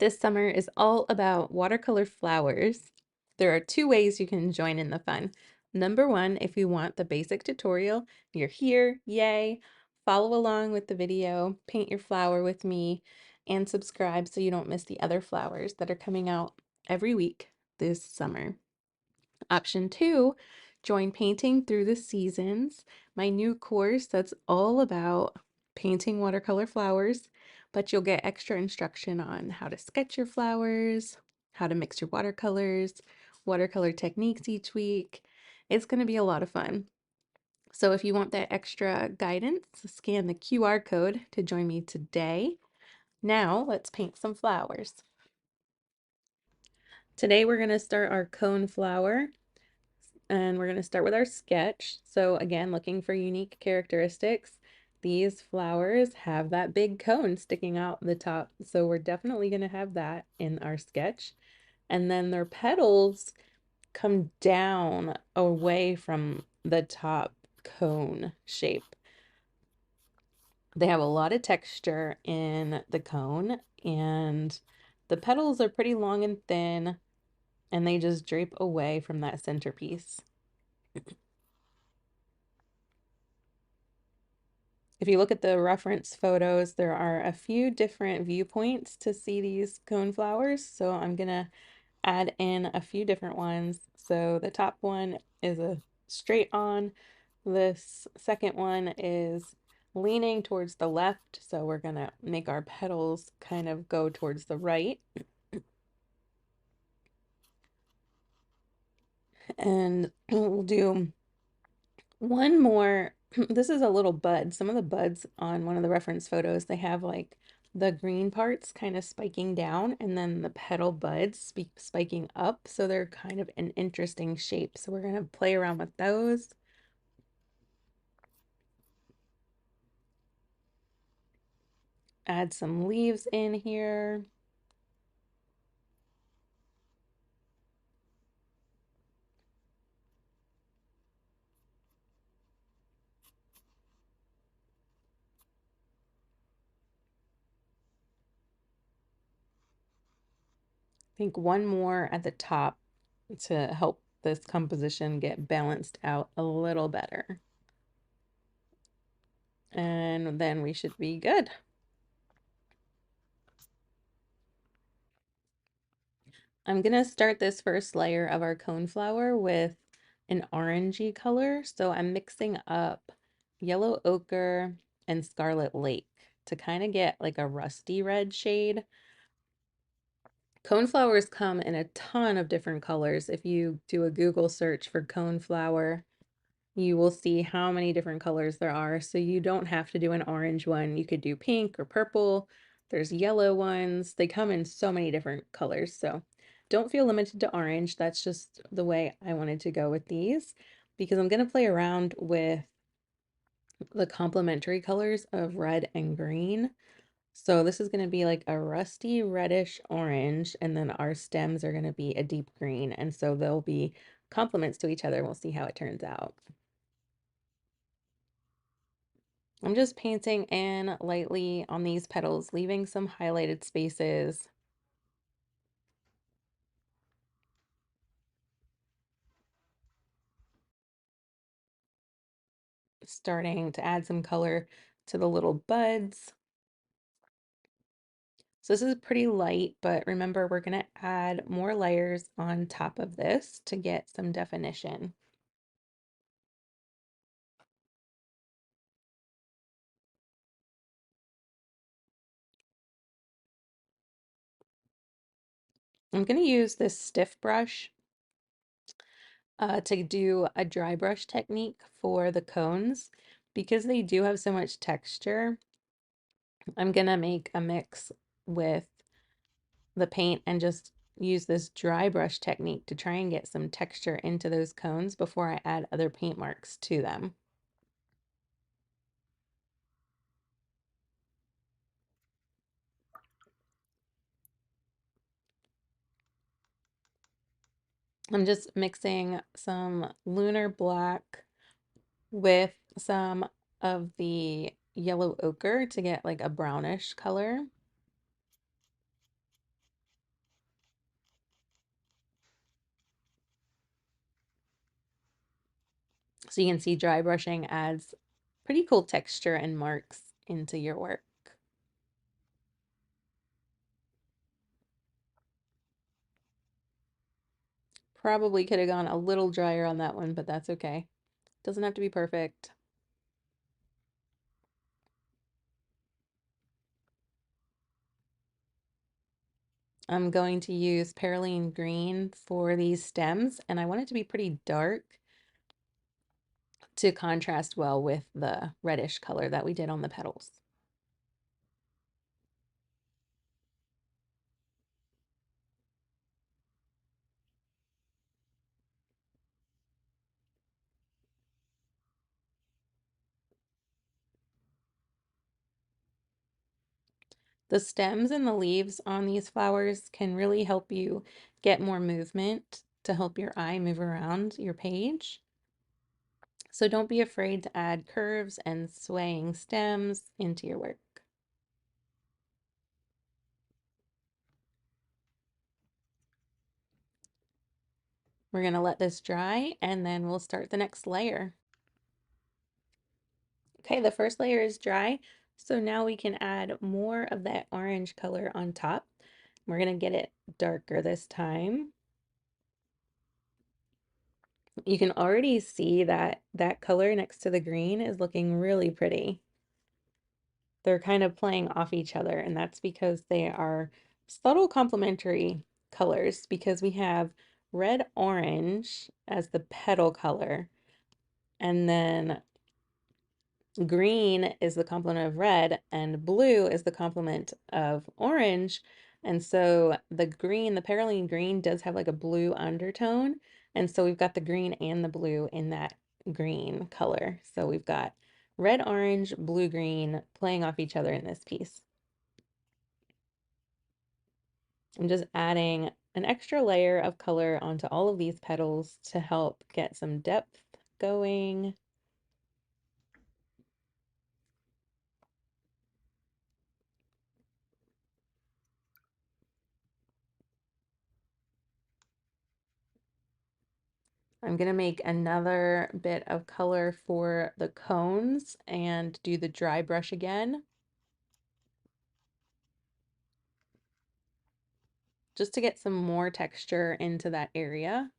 This summer is all about watercolor flowers. There are two ways you can join in the fun. Number one, if you want the basic tutorial, you're here, yay. Follow along with the video, paint your flower with me, and subscribe so you don't miss the other flowers that are coming out every week this summer. Option two, join Painting Through the Seasons, my new course that's all about painting watercolor flowers, but you'll get extra instruction on how to sketch your flowers, how to mix your watercolors, watercolor techniques each week. It's going to be a lot of fun. So if you want that extra guidance, scan the QR code to join me today. Now let's paint some flowers. Today we're going to start our cone flower. And we're going to start with our sketch. So again, looking for unique characteristics. These flowers have that big cone sticking out the top. So we're definitely going to have that in our sketch. And then their petals come down away from the top cone shape. They have a lot of texture in the cone, and the petals are pretty long and thin, and they just drape away from that centerpiece. If you look at the reference photos, there are a few different viewpoints to see these coneflowers. So I'm gonna add in a few different ones. So the top one is a straight on. This second one is leaning towards the left. So we're gonna make our petals kind of go towards the right. And we'll do one more. This is a little bud. Some of the buds on one of the reference photos, they have like the green parts kind of spiking down and then the petal buds spiking up. So they're kind of an interesting shape. So we're going to play around with those. Add some leaves in here. I think one more at the top to help this composition get balanced out a little better. And then we should be good. I'm gonna start this first layer of our coneflower with an orangey color. So I'm mixing up yellow ochre and scarlet lake to kind of get like a rusty red shade. Coneflowers come in a ton of different colors. If you do a Google search for coneflower, you will see how many different colors there are. So you don't have to do an orange one. You could do pink or purple. There's yellow ones. They come in so many different colors. So don't feel limited to orange. That's just the way I wanted to go with these because I'm going to play around with the complementary colors of red and green. So this is going to be like a rusty reddish orange, and then our stems are going to be a deep green. And so they'll be complements to each other. We'll see how it turns out. I'm just painting in lightly on these petals, leaving some highlighted spaces. Starting to add some color to the little buds. So this is pretty light, but remember we're going to add more layers on top of this to get some definition. I'm going to use this stiff brush to do a dry brush technique for the cones. Because they do have so much texture, I'm going to make a mix with the paint and just use this dry brush technique to try and get some texture into those cones before I add other paint marks to them. I'm just mixing some lunar black with some of the yellow ochre to get like a brownish color. So you can see dry brushing adds pretty cool texture and marks into your work. Probably could have gone a little drier on that one, but that's okay. Doesn't have to be perfect. I'm going to use Perylene Green for these stems, and I want it to be pretty dark to contrast well with the reddish color that we did on the petals. The stems and the leaves on these flowers can really help you get more movement to help your eye move around your page. So don't be afraid to add curves and swaying stems into your work. We're going to let this dry and then we'll start the next layer. Okay, the first layer is dry. So now we can add more of that orange color on top. We're going to get it darker this time. You can already see that that color next to the green is looking really pretty. They're kind of playing off each other, and that's because they are subtle complementary colors because we have red orange as the petal color, and then green is the complement of red, and blue is the complement of orange. And so the green, the Perylene green, does have like a blue undertone. And so we've got the green and the blue in that green color. So we've got red, orange, blue, green playing off each other in this piece. I'm just adding an extra layer of color onto all of these petals to help get some depth going. I'm gonna make another bit of color for the cones and do the dry brush again, just to get some more texture into that area.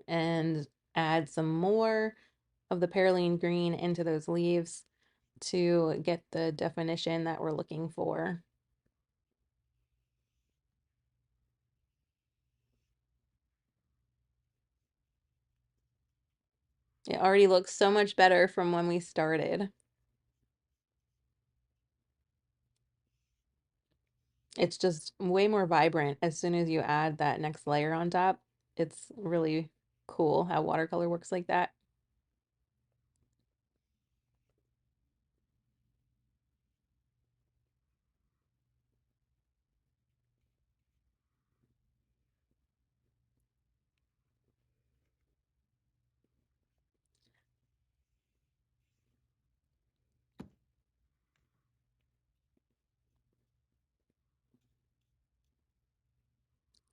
And add some more of the Perylene green into those leaves to get the definition that we're looking for. It already looks so much better from when we started. It's just way more vibrant as soon as you add that next layer on top. It's really cool how watercolor works like that.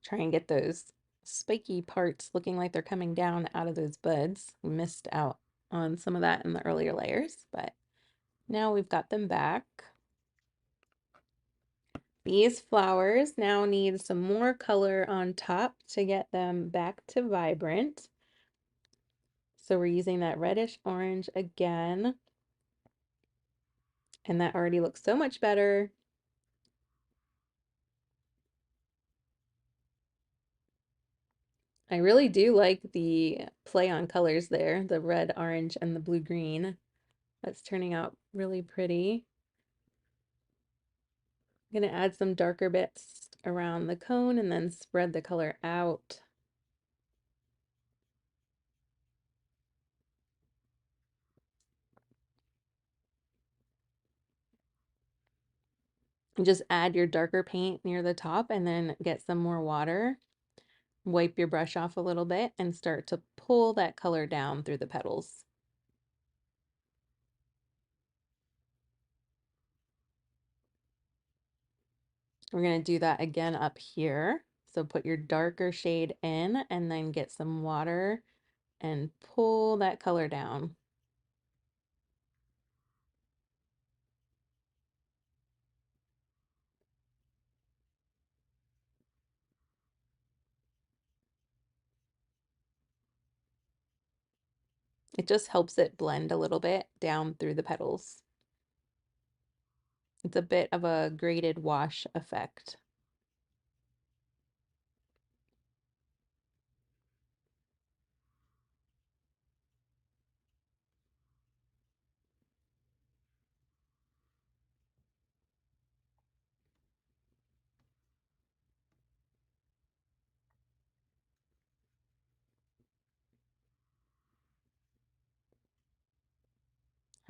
Try and get those spiky parts looking like they're coming down out of those buds. We missed out on some of that in the earlier layers, but now we've got them back. These flowers now need some more color on top to get them back to vibrant. So we're using that reddish orange again. And that already looks so much better. I really do like the play on colors there, the red, orange, and the blue green. That's turning out really pretty. I'm going to add some darker bits around the cone and then spread the color out. You just add your darker paint near the top and then get some more water. Wipe your brush off a little bit and start to pull that color down through the petals. We're going to do that again up here. So put your darker shade in and then get some water and pull that color down. It just helps it blend a little bit down through the petals. It's a bit of a graded wash effect.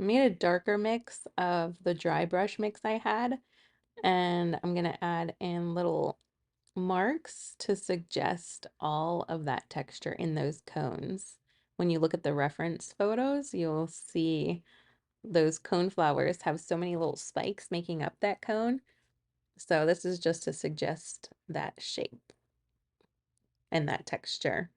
I made a darker mix of the dry brush mix I had, and I'm going to add in little marks to suggest all of that texture in those cones. When you look at the reference photos, you'll see those cone flowers have so many little spikes making up that cone. So this is just to suggest that shape and that texture.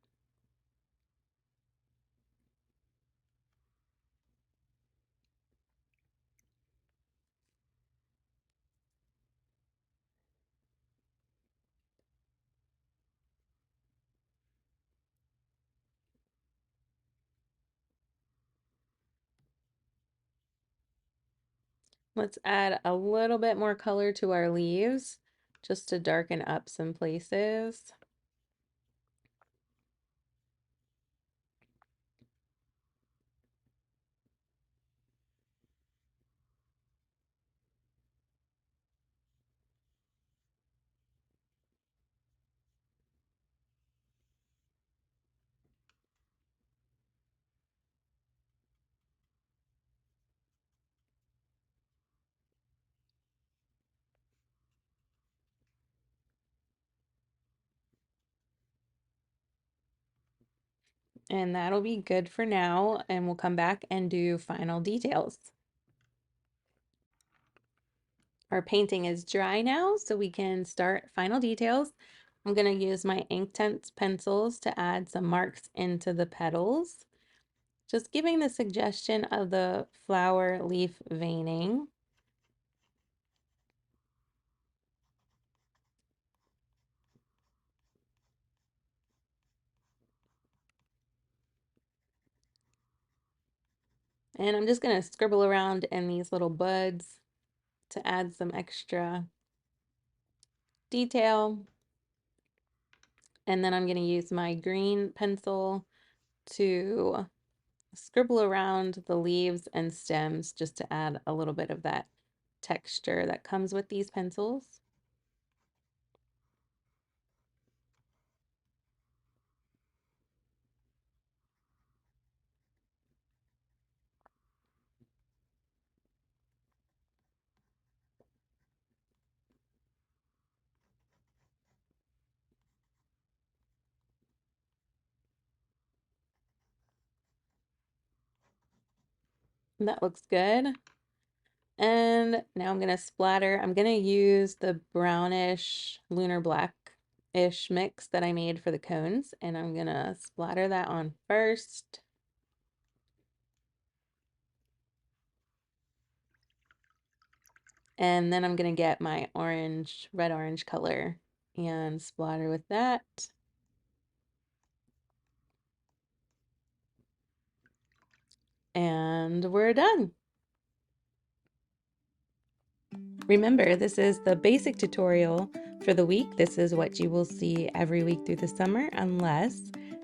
Let's add a little bit more color to our leaves just to darken up some places. And that'll be good for now, and we'll come back and do final details. Our painting is dry now, so we can start final details. I'm going to use my Inktense pencils to add some marks into the petals, just giving the suggestion of the flower leaf veining. And I'm just going to scribble around in these little buds to add some extra detail. And then I'm going to use my green pencil to scribble around the leaves and stems just to add a little bit of that texture that comes with these pencils. And that looks good. And now I'm going to splatter. I'm going to use the brownish lunar black-ish mix that I made for the cones. And I'm going to splatter that on first. And then I'm going to get my orange, red-orange color and splatter with that. And we're done. Remember, this is the basic tutorial for the week. This is what you will see every week through the summer unless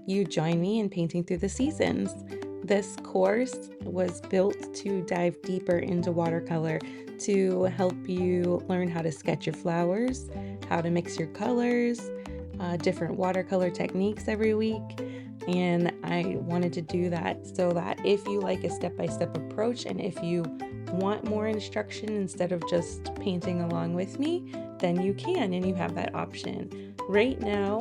you join me in painting through the seasons. This course was built to dive deeper into watercolor to help you learn how to sketch your flowers, how to mix your colors, different watercolor techniques every week. And I wanted to do that so that if you like a step-by-step approach and if you want more instruction instead of just painting along with me, then you can, and you have that option. Right now,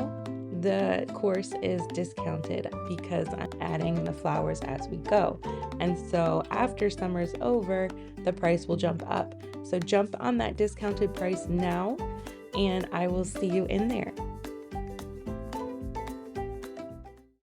the course is discounted because I'm adding the flowers as we go. And so after summer's over, the price will jump up. So jump on that discounted price now, and I will see you in there.